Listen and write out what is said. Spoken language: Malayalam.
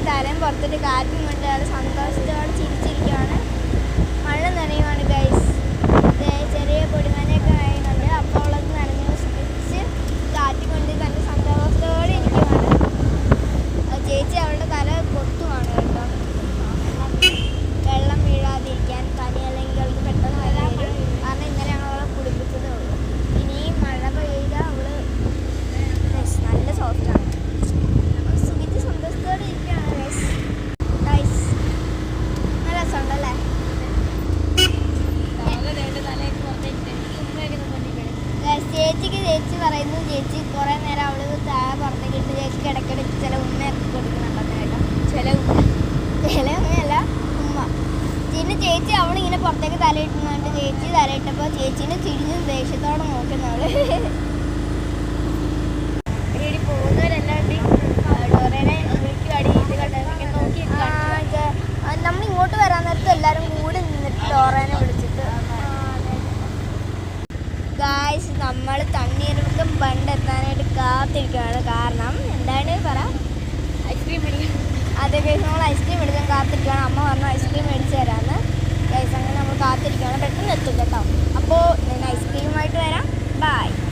തലയും പുറത്തിട്ട് കാറ്റും കൊണ്ട് അത് സന്തോഷത്തോടെ ചിരിച്ചിരിക്കുകയാണ്. മഴ നനയുവാണ് ഗൈസ്. ചെറിയ പൊടിമനയൊക്കെ നനയുന്നുണ്ട്. അപ്പോൾ അവളത് നനഞ്ഞു ശ്രമിച്ച് കാറ്റും കൊണ്ട് നല്ല സന്തോഷത്തോടെ ഇരിക്കുവാണ്. ചേച്ചി അവളുടെ തല കൊത്തുവാണ് കേട്ടോ, വെള്ളം വീഴാതിരിക്കാൻ. പനി അല്ലെങ്കിൽ അവൾക്ക് പെട്ടെന്ന് വരാൻ വരും. കാരണം ഇന്നലെ ഞങ്ങൾ അവളെ കുളിപ്പിച്ചതേ ഉള്ളൂ. ഇനിയും മഴ പെയ്താൽ അവള് നല്ല സോഫ്റ്റാണ്. സുഖിച്ച് സന്തോഷത്തോടെ ഇരിക്കുകയാണ് ഗൈസ്. നല്ല രസമുണ്ടല്ലേ? ചേച്ചിക്ക് ചേച്ചി പറയുന്നു, ചേച്ചി കുറേ നേരം അവള് താഴെ പുറത്തേക്ക് ഇട്ട് ചേച്ചിക്ക് ഇടയ്ക്കിടയ്ക്ക് ചില ഉമ്മയൊക്കെ കൊടുക്കുന്നുണ്ടെന്ന് കേട്ടോ. ചില ഉമ്മയല്ല, ഉമ്മ. പിന്നെ ചേച്ചി അവളിങ്ങനെ പുറത്തേക്ക് തലയിട്ടുന്നുണ്ട്. ചേച്ചി തലയിട്ടപ്പോൾ ചേച്ചീനെ തിരിഞ്ഞും ദേഷ്യത്തോടെ നോക്കുന്നവള്. നമ്മൾ ഇങ്ങോട്ട് വരാൻ നേരത്ത് എല്ലാവരും കൂടി നിന്നിട്ട് ഡോറേനെ വിളിച്ചിട്ട്. ഗായ്സ്, നമ്മൾ തണ്ണീർമുക്കം ബണ്ട് എത്താനായിട്ട് കാത്തിരിക്കുകയാണ്. കാരണം എന്താണ് പറ, ഐസ്ക്രീം മേടിക്കാൻ. അതെ ഗൈസ്, നമ്മൾ ഐസ്ക്രീം മേടിക്കാൻ കാത്തിരിക്കുകയാണ്. അമ്മ പറഞ്ഞു ഐസ്ക്രീം മേടിച്ച് തരാമെന്ന്. ഗൈസ്, അങ്ങനെ നമ്മൾ കാത്തിരിക്കുകയാണ്. പെട്ടെന്ന് എത്തും കേട്ടോ. അപ്പോൾ